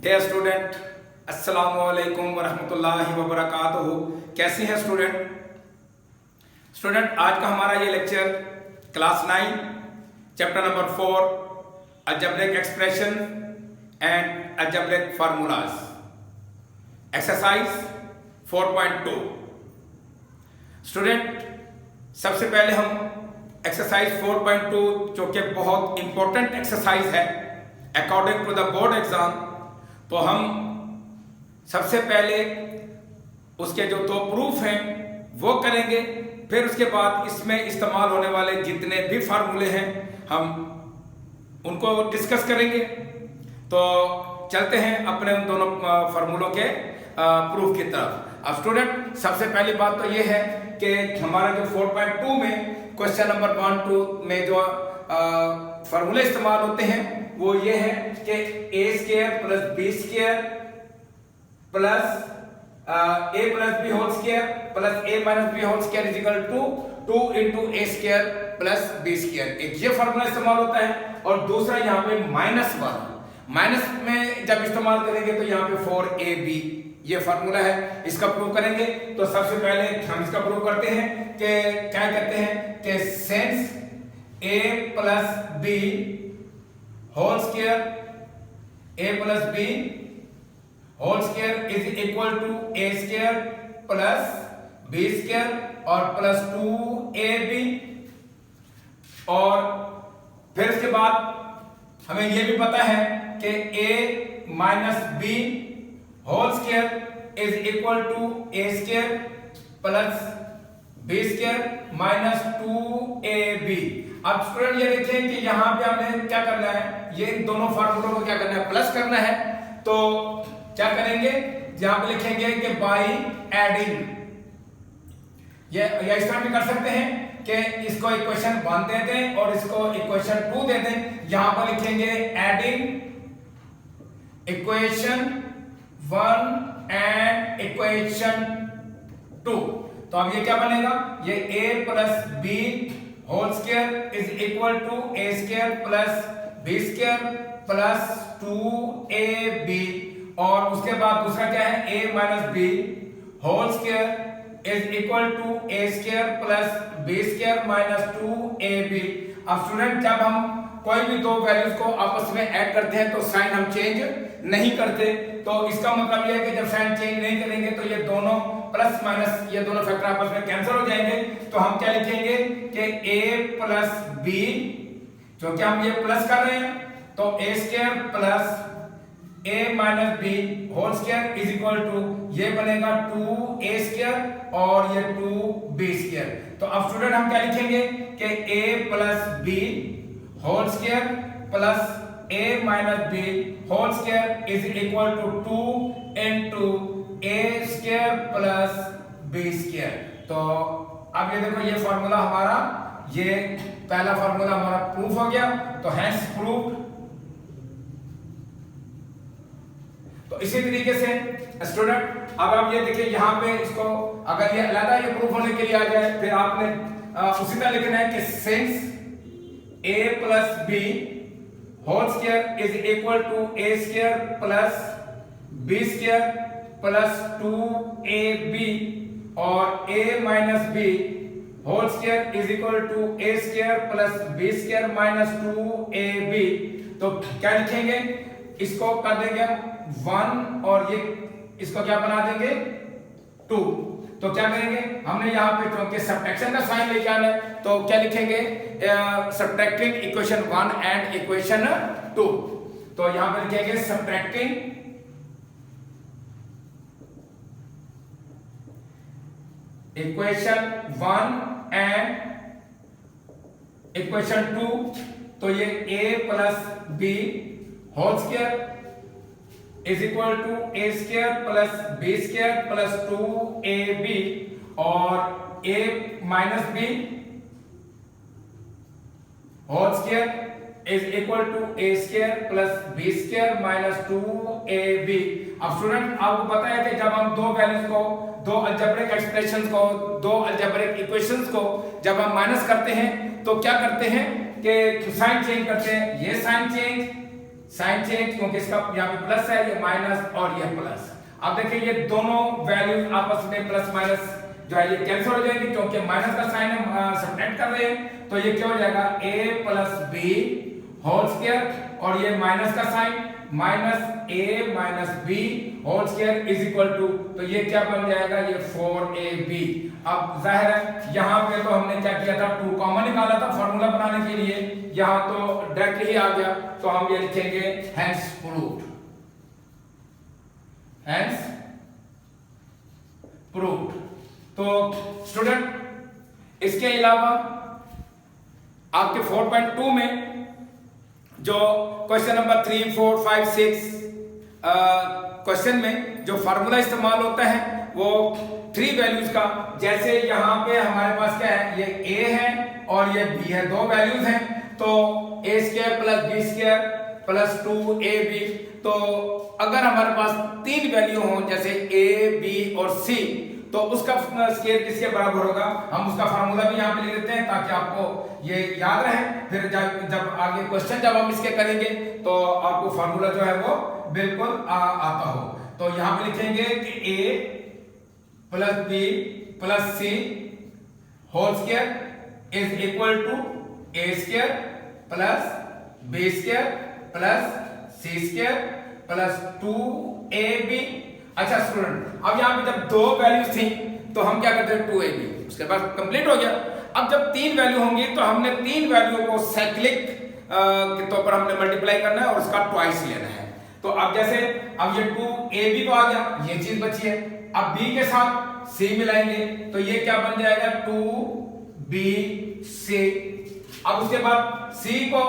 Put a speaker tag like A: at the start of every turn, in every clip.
A: Dear student, अस्सलाम वालेकुम वरहमतुल्लाहि वबरकातुहू। कैसे हैं स्टूडेंट? आज का हमारा ये lecture class 9 chapter number 4 algebraic expression and algebraic formulas exercise 4.2। Student, सबसे पहले हम एक्सरसाइज 4.2 जो कि बहुत इंपॉर्टेंट एक्सरसाइज है according to the board exam, तो हम सबसे पहले उसके जो दो प्रूफ हैं वो करेंगे। फिर उसके बाद इसमें इस्तेमाल होने वाले जितने भी फार्मूले हैं हम उनको डिस्कस करेंगे। तो चलते हैं अपने उन दोनों फार्मूलों के प्रूफ की तरफ। अब स्टूडेंट, सबसे पहली बात तो ये है कि हमारा जो 4.2 में क्वेश्चन नंबर 1-2 में जो फार्मूले इस्तेमाल होते हैं वो ये है कि a square plus b square plus a plus b whole square plus a minus b whole square is equal to 2 into a square plus b square. एक ये फार्मूला इस्तेमाल होता है और दूसरा यहाँ पे माइनस में जब इस्तेमाल करेंगे तो यहाँ पे 4ab ये फार्मूला है, इसका प्रूव करेंगे। तो सबसे पहले हम इसका प्रूव करते हैं कि क्या कहते हैं कि since a plus b whole square is equal to a square plus b square और प्लस 2ab। और फिर इसके बाद हमें यह भी पता है कि a minus b whole square is equal to a square plus b square minus 2ab। अब स्टूडेंट ये देखें कि यहाँ पे हमें क्या करना है, ये दोनों फार्मूलों को क्या करना है, प्लस करना है। तो क्या करेंगे, यहाँ पे लिखेंगे कि बाय एडिंग, ये या इस तरह भी कर सकते हैं कि इसको इक्वेशन 1 दे दें और इसको इक्वेशन 2 दे दें। यहाँ पर लिखेंगे एडिंग इक्वेशन 1 एंड इक्वेशन 2। तो अब ये क्या बनेगा, ये a plus b whole square is equal to a square plus b square plus 2ab। और उसके बाद दूसरा क्या है, a minus b whole square is equal to a square plus b square minus 2ab। अब स्टूडेंट, जब हम कोई भी दो वैल्यूज को आपस में ऐड करते हैं तो साइन हम चेंज नहीं करते। तो इसका मतलब यह है कि जब साइन चेंज नहीं करेंगे तो ये दोनों प्लस माइनस ये दोनों फैक्टर आपस में कैंसिल हो जाएंगे। तो हम क्या लिखेंगे कि a प्लस b, क्योंकि हम ये प्लस कर रहे हैं तो a square plus a minus b whole square is equal to ये बनेगा 2a स्क्वायर और ये 2b स्क्वायर। तो अब स्टूडेंट हम क्या लिखेंगे कि a plus b whole square plus a minus b whole square is equal to 2 into a square plus b square. तो अब ये देखो, ये फार्मूला हमारा, ये पहला फार्मूला हमारा प्रूफ हो गया। तो हैंस प्रूव्ड। तो इसी तरीके से स्टूडेंट, अब आप ये देखिए यहाँ पे इसको अगर ये अलग ये प्रूफ होने के लिए आ जाए, फिर आपने उसी तरह लिखना है कि since a plus b whole square is equal to a square plus b square plus 2ab और a minus b whole square is equal to a square plus b square minus 2ab। तो क्या लिखेंगे, इसको कर देंगे 1 और ये इसको क्या बना देंगे 2। तो क्या करेंगे, हमने यहाँ पे क्योंकि सब्ट्रैक्शन का साइन लेके आना है तो क्या लिखेंगे, सब्ट्रैक्टिंग इक्वेशन 1 एंड इक्वेशन 2। तो यहाँ पे लिखेंगे सब्ट्रैक्टिंग इक्वेशन 1 एंड इक्वेशन 2। तो ये a plus b whole square is equal to a square plus b square plus 2ab और a minus b whole square is equal to a square plus b square minus 2ab। अब student, आपको पता है कि जब हम दो values को, दो अलजेब्रिक एक्सप्रेशंस को, दो अलजेब्रिक इक्वेशंस को जब हम माइनस करते हैं तो क्या करते हैं कि साइन चेंज करते हैं। ये साइन चेंज साइन चेंज, क्योंकि इसका यहाँ पे प्लस है, ये माइनस और ये प्लस। अब देखिए ये दोनों वैल्यूज आपस में प्लस माइनस जो है ये कैंसिल हो जाएगी, क्योंकि माइनस का साइन हम सब्ट्रैक्ट कर रहे हैं, तो ये क्या हो जाएगा a plus B whole square, और ये माइनस का sign minus a minus B whole square is equal to, तो ये क्या बन जाएगा, ये 4ab। अब जाहिर है यहाँ पे तो हमने क्या किया था, 2 कॉमन निकाला था फॉर्मूला बनाने के लिए, यहाँ तो डायरेक्ट ही आ गया, तो हम ये लिखेंगे हेंस प्रूव्ड, हेंस प्रूव्ड। तो स्टूडेंट इसके अलावा आपके 4.2 में जो क्वेश्चन नंबर 3, 4, 5, 6 क्वेश्चन में जो फार्मूला इस्तेमाल होता है वो 3 वैल्यूज का, जैसे यहाँ पे हमारे पास क्या है, ये a है और ये b है, 2 वैल्यूज हैं, तो a square plus b square plus 2ab। तो अगर हमारे पास 3 वैल्यू हो जैसे a, b और c, तो उसका स्क्वायर किसके बराबर होगा, हम उसका फार्मूला भी यहाँ पे लिख देते हैं ताकि आपको ये याद रहे, फिर जब आगे क्वेश्चन जब हम इसके करेंगे तो आपको फार्मूला जो है वो बिल्कुल आता हो। तो यहाँ पे लिखेंगे कि a plus b plus c whole square is equal to a square plus b square plus c square plus 2ab। अच्छा स्टूडेंट, अब यहाँ पे जब 2 वैल्यूज थी तो हम क्या करते हैं 2ab, उसके बाद कंप्लीट हो गया। अब जब 3 वैल्यू होंगी तो हमने 3 वैल्यू को साइक्लिक के तौर पर हमने मल्टीप्लाई करना है और उसका ट्वाइस लेना है। तो अब जैसे अब ये 2ab तो आ गया, ये चीज बची है, अब b के साथ c मिलाएंगे तो ये क्या बन जाएगा 2bc। अब उसके बाद c को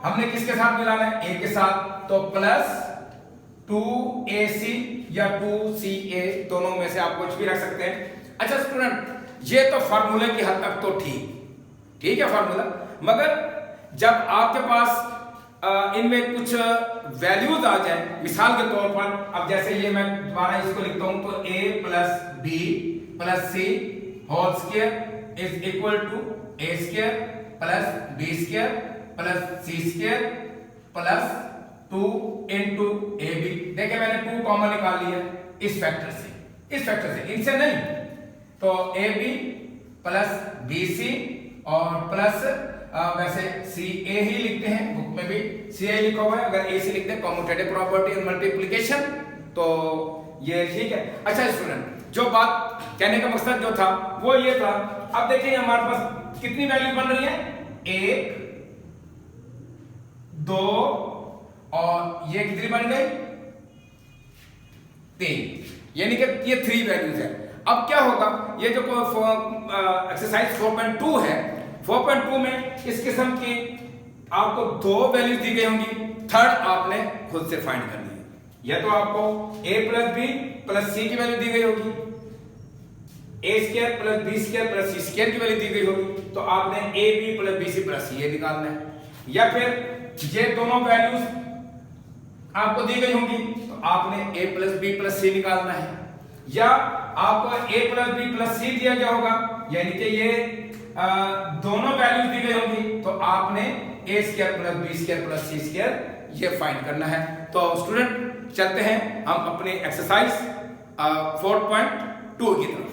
A: हमने किसके साथ मिलाना है, a के साथ, तो प्लस 2ac या 2ca, दोनों में से आप कुछ भी रख सकते हैं। अच्छा स्टूडेंट, ये तो फार्मूले की हद तक तो ठीक है फार्मूला, मगर जब आपके पास इनमें कुछ वैल्यूज आ जाए, मिसाल के तौर पर, अब जैसे ये मैं दोबारा इसको लिखता हूं, तो a plus b plus c whole square is equal to a square plus b square plus c square plus 2 into ab। देखिए मैंने 2 कॉमन निकाल लिया इस फैक्टर से, इनसे नहीं, तो ab प्लस bc और प्लस वैसे ca ही लिखते हैं, बुक में भी ca लिखा हुआ है, अगर ac लिखते हैं कॉम्यूटेटिव प्रॉपर्टी और मल्टीप्लिकेशन, तो ये ठीक है। अच्छा स्टूडेंट, जो बात कहने का मकसद जो था वो ये था, अब देखिए हमारे पास कितनी वैल्यू बन रही है, 1, 2 और ये कितनी बन गई 3, यानी कि ये 3 वैल्यूज है। अब क्या होगा, ये जो एक्सरसाइज 4.2 है, 4.2 में इस किस्म की आपको 2 वैल्यूज दी गई होंगी, थर्ड आपने खुद से फाइंड करनी है। या तो आपको a plus b plus c की वैल्यू दी गई होगी, a square plus b square plus c square की वैल्यू दी गई होगी, तो आपने ab plus bc plus c ये निकालना है। या फिर ये दोनों वैल्यूज आपको दी गई होंगी तो आपने a plus b plus c निकालना है, या आपको a plus b plus c दिया गया होगा, यानी कि ये दोनों वैल्यूज दी गई होंगी, तो आपने a square plus b square plus c square ये फाइंड करना है। तो स्टूडेंट चलते हैं हम अपने एक्सरसाइज 4.2 की तरफ।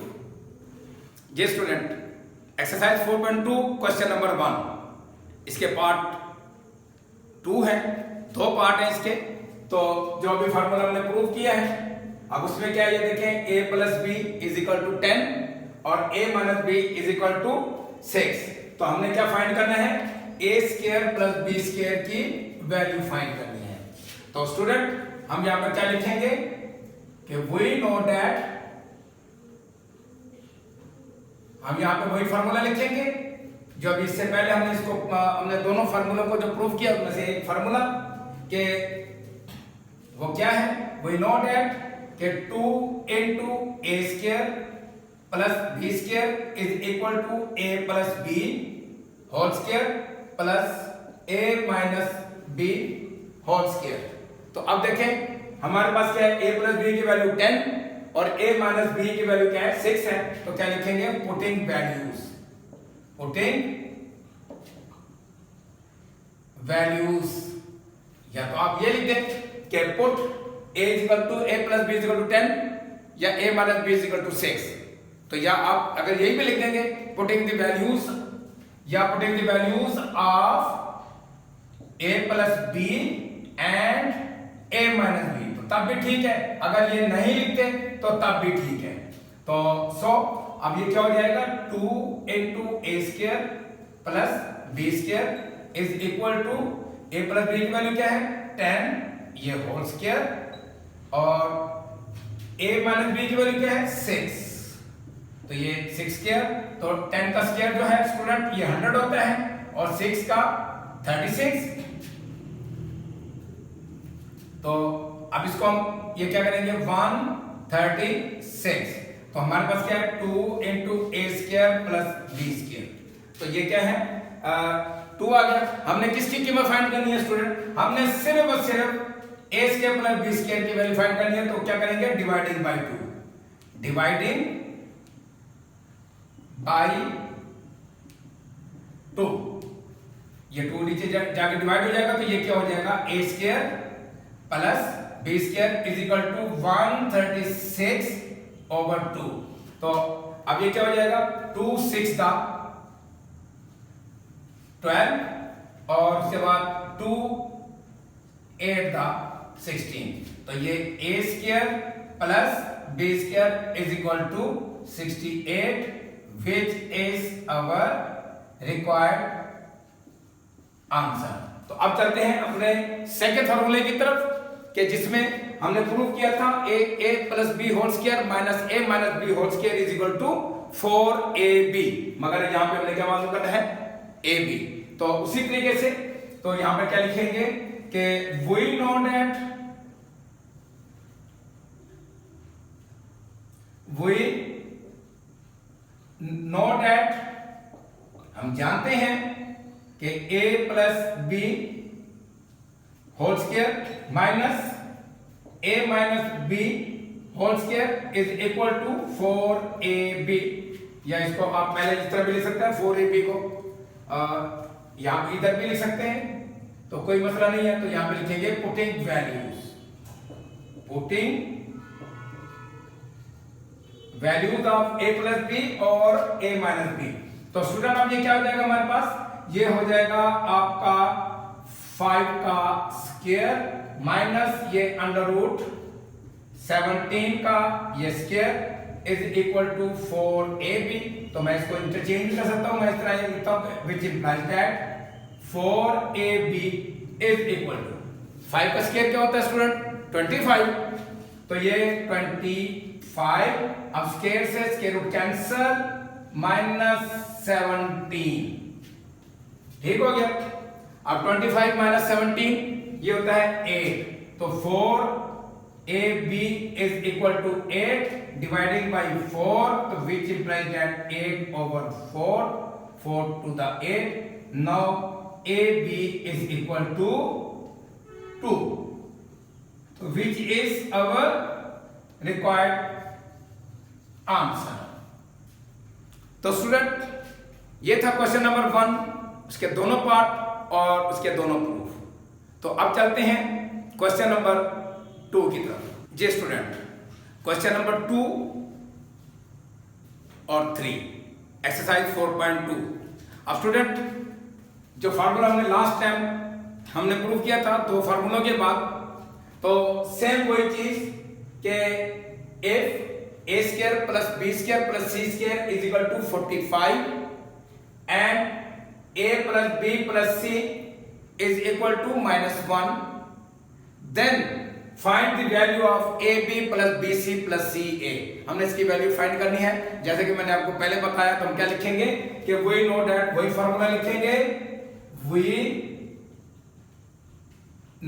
A: ये स्टूडेंट एक्सरसाइज 4.2 क्वेश्चन नंबर 1, इसके पार्ट 2 है, 2 पार्ट है इसके। तो जो अभी फार्मूला हमने प्रूव किया है, अब उसमें क्या है ये देखें, a plus b is equal to 10 और a minus b is equal to 6। तो हमने क्या फाइंड करना है, a square plus b square की वैल्यू फाइंड करनी है। तो स्टूडेंट हम यहां पर क्या लिखेंगे कि वी नो दैट, हम यहां पे वही फार्मूला लिखेंगे जो अभी इससे पहले हमने दोनों फार्मूलों को जो प्रूव किया उसमें से एक फार्मूला के वो क्या है, वी नो दैट कि 2 into a square plus b square is equal to a plus b whole square plus a minus b whole square. तो अब देखें हमारे पास क्या है, a प्लस b की वैल्यू 10 और a माइनस b की वैल्यू क्या है 6 है। तो क्या लिखेंगे, पुटिंग वैल्यूज या तो आप ये लिख दें कि put a equal to a plus b equal to 10 या a minus b equal to 6। तो या आप अगर यही भी लिख देंगे पुटिंग द वैल्यूज या putting the values of a plus b and a minus b, तो तब भी ठीक है। अगर ये नहीं लिखते तो तब भी ठीक है। तो सो अब ये क्या हो जाएगा 2 into a square plus b square is equal to a plus b की वैल्यू क्या है 10 ये होल स्क्वायर और a माइनस b की वैल्यू क्या है 6, तो ये 6 स्क्वायर। तो 10 का स्क्वायर जो है स्टूडेंट ये 100 होता है और 6 का 36। तो अब इसको हम ये क्या करेंगे 136। तो हमारे पास क्या है 2 into a square plus b square, तो ये क्या है 2 आ गया। हमने किसकी कीमत फाइंड करनी है स्टूडेंट, हमने सिर्फ और सिर्फ a square plus b square की वैल्यू फाइंड करनी है। तो क्या करेंगे डिवाइडिंग बाय 2, डिवाइडिंग बाय 2, ये 2 नीचे जाके डिवाइड हो जाएगा। तो ये क्या हो जाएगा a square plus b square is equal to 136 over 2। तो अब ये क्या हो जाएगा 2 6 दा 12 और उसके बाद 2 8 दा 16। तो ये a square plus b square is equal to 68 which is our required answer. तो अब चलते हैं अपने सेकंड फार्मूले की तरफ कि जिसमें हमने प्रूव किया था a plus B whole square minus a minus B whole square is equal to 4ab, मगर यहां पे हमने क्या मालूम करना है ab। तो उसी तरीके से तो यहां पे क्या लिखेंगे कि we know that हम जानते हैं कि a plus B whole square minus a minus b whole square is equal to 4ab, या इसको आप पहले इस तरह भी लिख सकते हैं 4ab को यहां पे इधर भी लिख सकते हैं, तो कोई मसला नहीं है। तो यहां पे लिखेंगे putting values of a plus b और a माइनस b। तो स्टूडेंट अब ये क्या हो जाएगा हमारे पास, ये हो जाएगा आपका 5 का स्क्वायर माइनस ये अंडर रूट 17 का ये square is equal to 4ab। तो मैं इसको इंटरचेंज कर सकता हूं, मैं इस तरह लिखता हूं which implies that 4ab is equal to 5 का स्क्वायर क्या होता है स्टूडेंट 25। तो ये 25 अब स्क्वायर से स्क्वायर रूट कैंसिल माइनस 17, ठीक हो गया। अब 25 माइनस 17 ये होता है 8। तो 4ab इज इक्वल टू 8 डिवाइडिंग बाय 4, तो which implies that 8 over 4 to the 8। Now ab is equal to 2, तो which is our required answer. तो स्टूडेंट ये था क्वेश्चन नंबर 1, उसके दोनों पार्ट और उसके दोनों प्रूफ। तो अब चलते हैं क्वेश्चन नंबर 2 की तरफ। जी स्टूडेंट क्वेश्चन नंबर 2 और 3 एक्सरसाइज 4.2। अब स्टूडेंट जो फार्मूला हमने लास्ट टाइम हमने प्रूव किया था 2 फार्मूलों के बाद, तो सेम वही चीज के if a square plus b square plus c square is equal to 45 and a plus b plus c is equal to -1, then find the value of ab plus bc plus ca। हमने इसकी value find करनी है। जैसे कि मैंने आपको पहले बताया, तो हम क्या लिखेंगे कि we know that, वही फार्मूला लिखेंगे we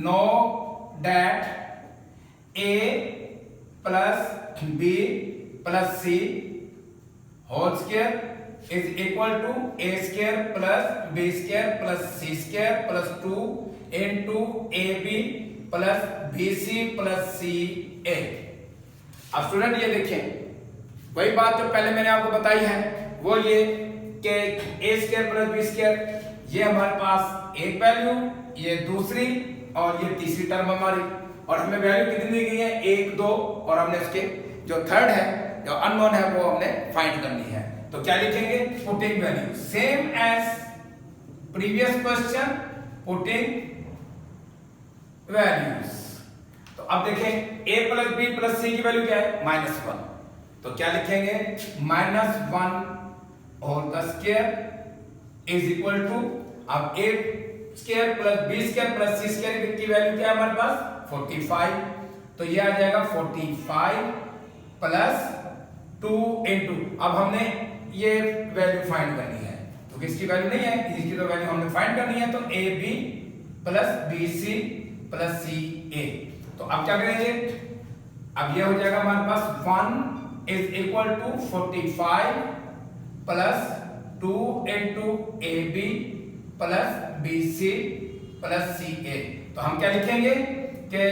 A: know that a plus b plus c whole square is equal to a square plus b square plus c square plus 2 into ab plus bc plus ca। अब student ये देखें वही बात जो पहले मैंने आपको बताई है, वो ये कि a square plus b square ये हमारे पास एक वैल्यू, ये दूसरी और ये तीसरी टर्म हमारी, और हमें वैल्यू कितनी दी गई है 1 2, और हमने उसके जो थर्ड है जो अननोन है वो हमने फाइंड करनी है। तो क्या लिखेंगे, putting value same as previous question, putting values. तो अब देखें a plus B plus C की वैल्यू क्या है -1, तो क्या लिखेंगे -1 whole the square is equal to, अब a square plus b square plus c square की वैल्यू क्या है हमारे पास 45, तो ये आ जाएगा 45 प्लस 2 इनटू, अब हमने ये वैल्यू फाइंड करनी है, तो किसकी वैल्यू नहीं है, इसकी तो वैल्यू हमने फाइंड करनी है, तो ab plus bc plus ca। तो अब क्या करेंगे, अब ये हो जाएगा हमारे पास 1 is equal to 45 plus 2 into ab plus bc plus ca। तो हम क्या लिखेंगे कि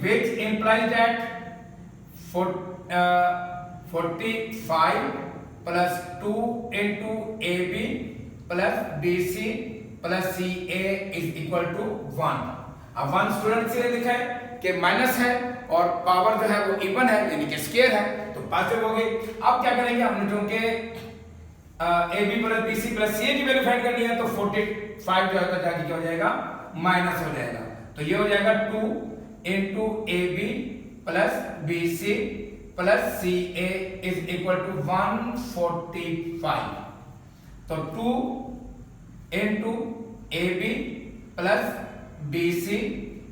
A: which implies that 45 plus 2 into ab plus bc plus ca is equal to 1। अब 1 स्टूडेंट से लिखा है कि माइनस है और पावर जो है वो इवन है यानी कि स्क्वायर है, तो पॉजिटिव हो गई। अब क्या करेंगे, हमने जो कि ab plus bc plus ca की वैल्यू फाइंड करनी है, तो 45 जो है जाके क्या हो जाएगा माइनस हो जाएगा, तो ये हो जाएगा 2 into ab plus bc plus ca is equal to 145। तो 2 into ab plus bc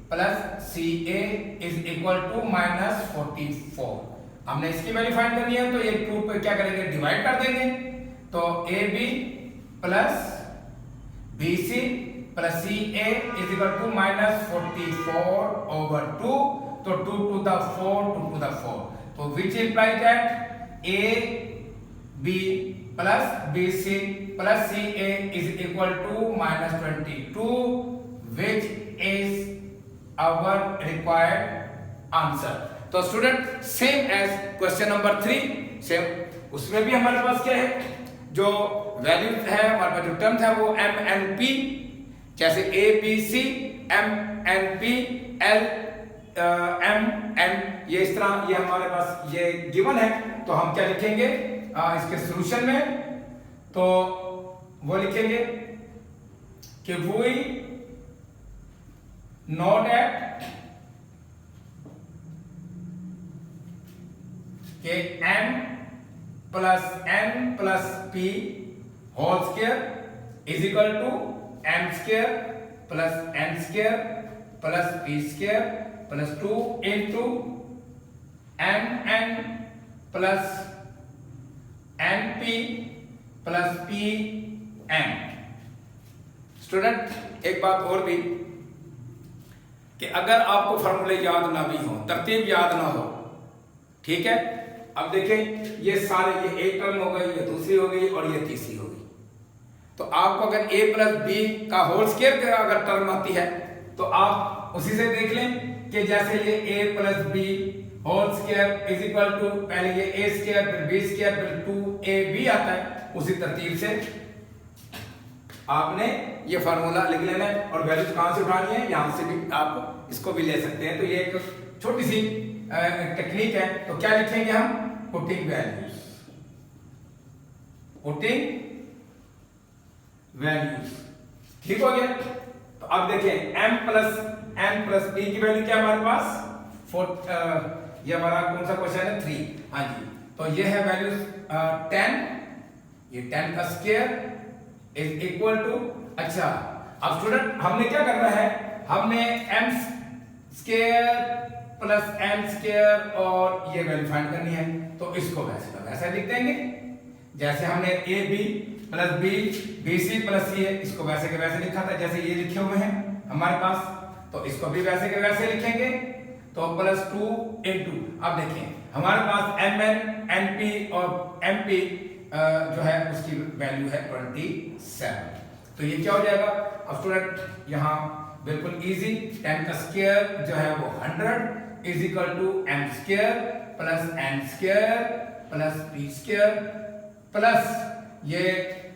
A: plus ca is equal to -44। हमने इसकी वैल्यू फाइंड करनी है, तो ये 2 पे क्या करेंगे डिवाइड कर देंगे, तो ab plus bc plus ca is equal to -44/2, तो 2 टू द 4, तो which implies that ab plus bc plus ca is equal to -22, which is our required answer। तो student same as question number 3, same उसमें भी हमारे पास क्या है, जो वैल्यू है हमारे पास जो टर्म है वो m n p, जैसे a b c m n p l m n, ये इस तरह ये हमारे पास ये गिवन है। तो हम क्या लिखेंगे इसके सॉल्यूशन में, तो वो लिखेंगे कि वी know that कि m plus n plus p whole square is equal to m square plus n square plus p square plus 2 into mn plus np plus pn। Student एक बात और भी कि अगर आपको फॉर्मूले याद ना भी हो, तरतीब याद ना हो, ठीक है, अब देखें ये सारे, ये एक टर्म हो गई, ये दूसरी हो गई और ये तीसरी हो गई, तो आपको अगर a प्लस बी का होल स्क्वायर अगर टर्म आती है, तो आप उसी से देख लें कि जैसे ये a plus B whole square is equal to, पहले ये a स्क्वायर फिर b स्क्वायर फिर 2ab आता है, उसी तरतीब से आपने ये फार्मूला लिख लेना है, और वैल्यूज कहां से उठानी है, यहां से भी आप इसको भी ले सकते हैं। तो ये एक छोटी सी टेक्निक है। तो क्या लिखेंगे हम, पुटिंग वैल्यूज, पुटिंग वैल्यूज, ठीक हो गया। तो अब देखें m plus n plus p की वैल्यू क्या हमारे पास ये हमारा कौन सा क्वेश्चन है 3, हाँ जी, तो ये है वैल्यूज 10, ये 10 का स्क्वायर इज इक्वल टू, अच्छा अब स्टूडेंट हमने क्या करना है, हमने m square plus n square और ये वैल्यू फाइंड करनी है, तो इसको वैसे का वैसा लिख देंगे, जैसे हमने a b plus b b c plus c इसको वैसे के वैसे लिखा था, जैसे ये लिखे हुए हैं हमारे पास, तो इसको भी वैसे के वैसे लिखेंगे, तो प्लस 2 इनटू, अब देखें हमारे पास mn np और mp जो है उसकी वैल्यू है 27, तो ये क्या हो जाएगा। अब स्टूडेंट यहाँ बिल्कुल इजी, 10 का स्क्वायर जो है वो 100 is equal to m square plus n square plus p square plus ये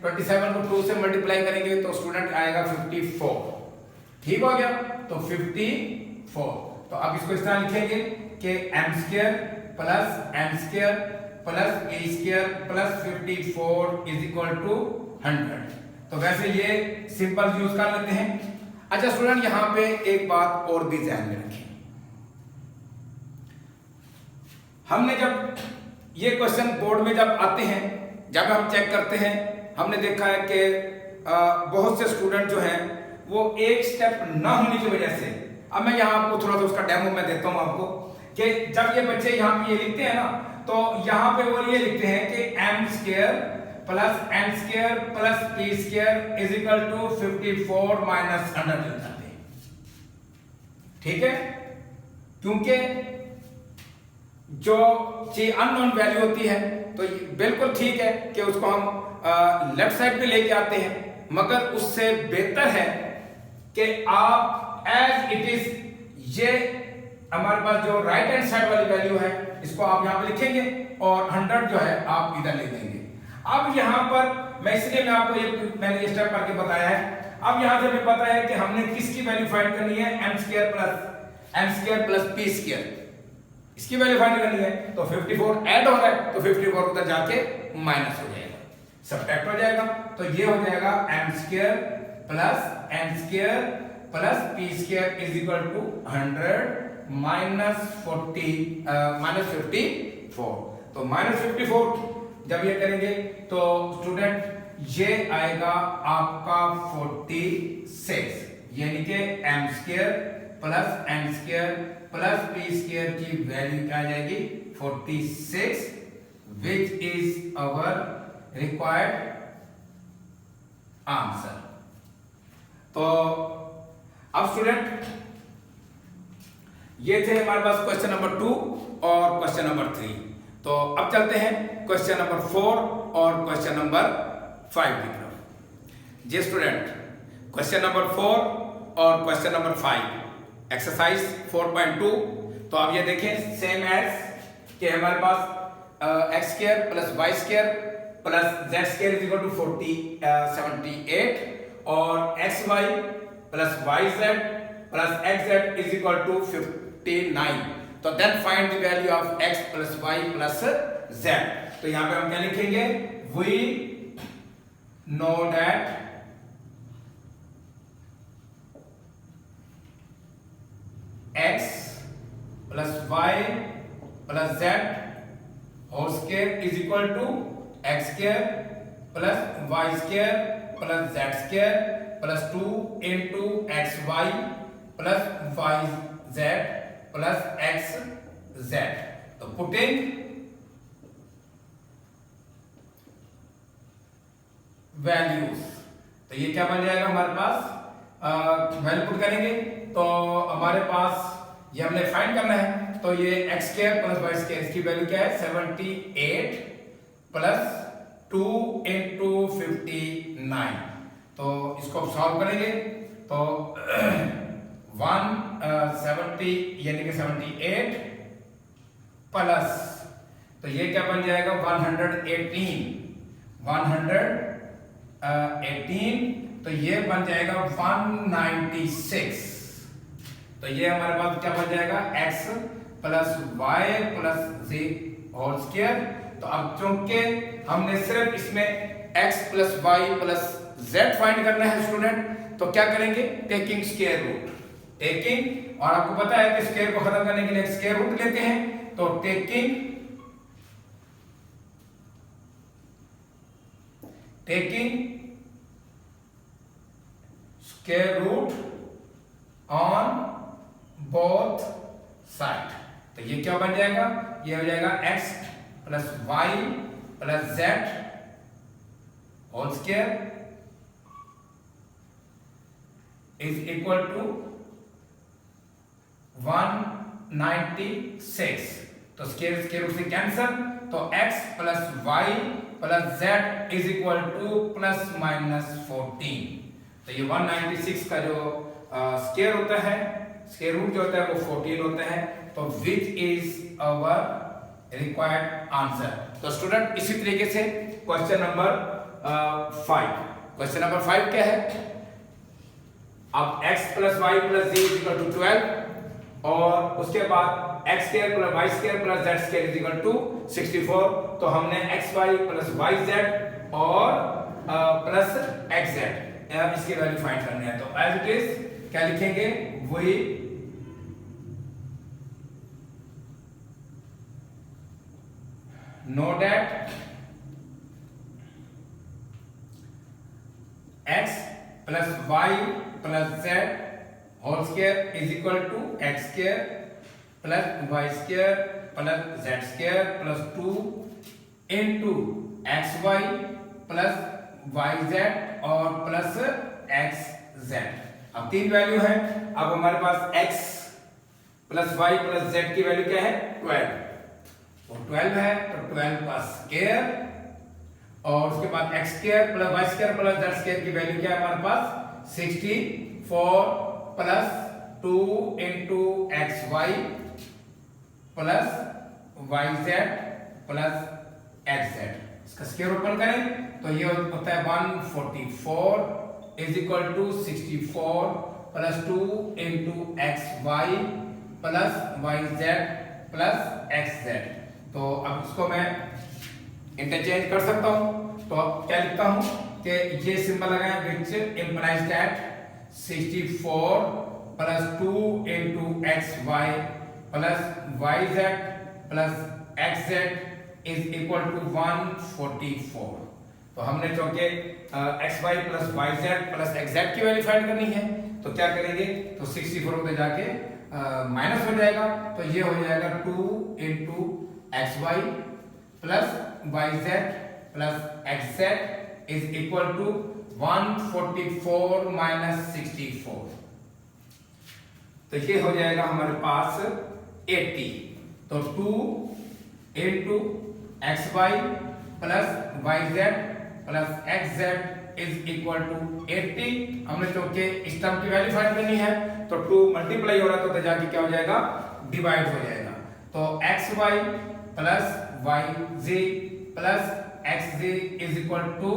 A: 27 को 2 से मल्टीप्लाई करेंगे तो स्टूडेंट आएगा 54, ठीक हो गया, तो 54। तो अब इसको इस तरह लिखेंगे कि m square plus n square plus a square plus 54 is equal to 100। तो वैसे ये सिंपल यूज कर लेते हैं। अच्छा स्टूडेंट, यहां पे एक बात और भी ध्यान में रखें। हमने जब ये क्वेश्चन बोर्ड में जब आते हैं, जब हम चेक करते हैं, हमने देखा है कि बहुत से स्टूडेंट जो हैं वो एक स्टेप ना होने की वजह से, अब मैं यहाँ आपको थोड़ा सा उसका डेमो मैं देता हूँ आपको, कि जब ये बच्चे यहाँ पे ये लिखते हैं ना, तो यहाँ पे वो ये लिखते हैं कि m square plus n square plus p square is equal to 54 minus 100 लिख जाते हैं। ठीक है, क्योंकि जो चीज अननोन वैल्यू होती है तो बिल्कुल ठीक है कि उसको हम लेफ्ट साइड पे लेके आते हैं, मगर उससे बेहतर है कि आप एज इट इज, ये हमारे पास जो राइट हैंड साइड वाली वैल्यू है इसको आप यहां पे लिखेंगे और 100 जो है आप इधर लिख देंगे। अब यहां पर मैं इसलिए मैं आपको मैंने ये स्टेप करके बताया है। अब यहां से हमें पता है कि हमने किसकी वैल्यू फाइंड करनी है, m square plus p square, इसकी वैल्यू फाइंड करनी है। तो 54 ऐड हो रहा है तो 54 उधर जाके माइनस हो जाएगा, सब्ट्रैक्ट हो जाएगा। तो ये हो जाएगा m square plus n square plus p square is equal to 100 minus 54। तो माइनस 54 जब ये करेंगे तो स्टूडेंट ये आएगा आपका 46, यानी कि m square plus n square plus p square की वैल्यू क्या आ जाएगी 46, which is our required answer. तो अब स्टूडेंट ये थे हमारे पास क्वेश्चन नंबर 2 और क्वेश्चन नंबर 3। तो अब चलते हैं क्वेश्चन नंबर 4 और क्वेश्चन नंबर 5 की तरफ। जी स्टूडेंट, क्वेश्चन नंबर 4 और क्वेश्चन नंबर 5 एक्सरसाइज 4.2। तो आप ये देखें, सेम एज कि हमारे पास x square plus y square plus z square is equal to 78 और xy plus yz plus xz is equal to 59। तो then find the value of x plus y plus z। तो यहां पे हम क्या लिखेंगे, we know that x plus y plus z whole square is equal to x square plus y square plus z square plus 2 into xy plus yz plus xz। तो putting values, तो ये क्या बन जाएगा हमारे पास, वैल्यू पुट करेंगे तो हमारे पास ये हमने फाइंड करना है। तो ये x square plus y square, इसकी वैल्यू क्या है 78 प्लस 2 इंटू 59। तो इसको सॉल्व करेंगे तो 170 यानी कि 78 प्लस, तो ये क्या बन जाएगा 118, तो ये बन जाएगा 196। तो ये हमारे पास क्या बन जाएगा x plus y plus z whole square. तो अब चूंकि हमने सिर्फ इसमें x plus y plus z find करना है स्टूडेंट, तो क्या करेंगे, टेकिंग स्क्वायर रूट, टेकिंग, और आपको पता है कि स्क्वायर को खत्म करने के लिए स्क्वायर रूट लेते हैं। तो taking square root on both side. तो ये क्या बन जाएगा, ये हो जाएगा x plus y plus z whole square is equal to 196। तो स्क्वायर रूट से कैंसल, तो x plus y plus z is equal to plus minus 14। तो ये 196 का जो स्क्वायर होता है, स्क्वायर रूट जो होता है वो 14 होता है। तो which is our required answer. तो स्टूडेंट इसी तरीके से क्वेश्चन नंबर 5, क्वेश्चन नंबर 5 क्या है, अब x plus Y plus z equal to 12 और उसके बाद x square plus Y square plus z square is equal to 64। तो हमने xy प्लस yz और प्लस xz इसकी वैल्यू फाइंड करनी है। तो एज इट इज क्या लिखेंगे, वही know that x plus Y plus z whole square is equal to X square plus Y square plus z square plus 2 into X Y plus Y Z और plus X Z. अब तीन value है। अब हमारे पास x plus Y plus z की value क्या है 12, तो 12 है तो 12 का स्क्वायर और उसके बाद x square plus Y square plus z square की वैल्यू क्या है हमारे पास 64 plus 2 into X Y plus Y Z plus X Z. इसका स्क्वायर ओपन करें तो ये होता है 144 is equal to 64 plus 2 into X Y plus Y Z plus X Z. तो अब इसको मैं इंटरचेंज कर सकता हूं। तो अब क्या लिखता हूं कि ये सिंबल लगाएं which implies that 64 plus 2 into X Y plus Y Z plus X Z is equal to 144। तो हमने चूंकि X Y plus Y Z plus X Z की वैल्यू फाइंड करनी है तो क्या करेंगे, तो 64 पे जाके माइनस हो जाएगा तो ये हो जाएगा 2 into X Y plus Y Z plus X Z is equal to 144 minus 64। तो ये हो जाएगा हमारे पास 80। तो 2 into X Y plus Y Z plus X Z is equal to 80। हमने चूंकि इस टर्म की वैल्यू फाइंड करनी है तो 2 मल्टीप्लाई हो रहा है तो जाके क्या हो जाएगा, डिवाइड हो जाएगा। तो X Y plus Y G plus X G is equal to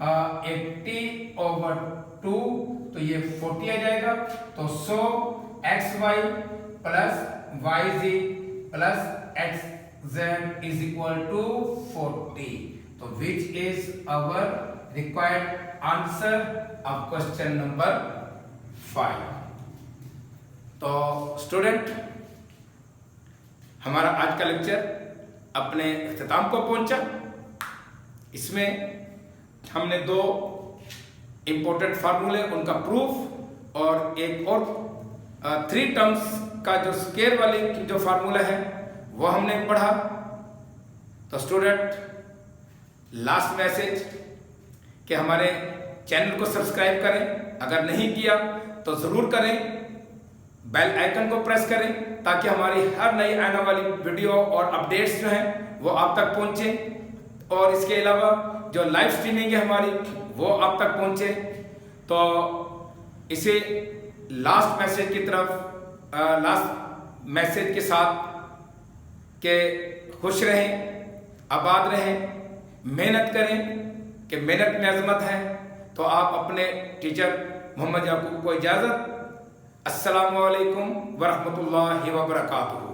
A: 80 over 2 तो ये 40 आ जाएगा। तो 100 X Y plus Y G plus X Z is equal to 40। तो which is our required answer of question number 5। तो student, हमारा आज का लेक्चर अपने इख्तिताम को पहुंचा। इसमें हमने 2 इंपॉर्टेंट फार्मूले उनका प्रूफ और एक और 3 टर्म्स का जो स्क्वायर वाले जो फार्मूला है वो हमने पढ़ा। तो स्टूडेंट, लास्ट मैसेज कि हमारे चैनल को सब्सक्राइब करें, अगर नहीं किया तो जरूर करें, बेल आइकन को प्रेस करें ताकि हमारी हर नई आने वाली वीडियो और अपडेट्स जो हैं वो आप तक पहुंचे। और इसके अलावा जो लाइव स्ट्रीमिंग है हमारी वो आप तक पहुंचे। तो इसे लास्ट मैसेज की तरफ लास्ट मैसेज के साथ कि खुश रहें, आबाद रहें, मेहनत करें कि मेहनत में अजमत है। तो आप अपने टीचर मोहम्मद याकूब को इजाज़त। अस्सलामु अलैकुम वरहमतुल्लाहि वबरकातुहू।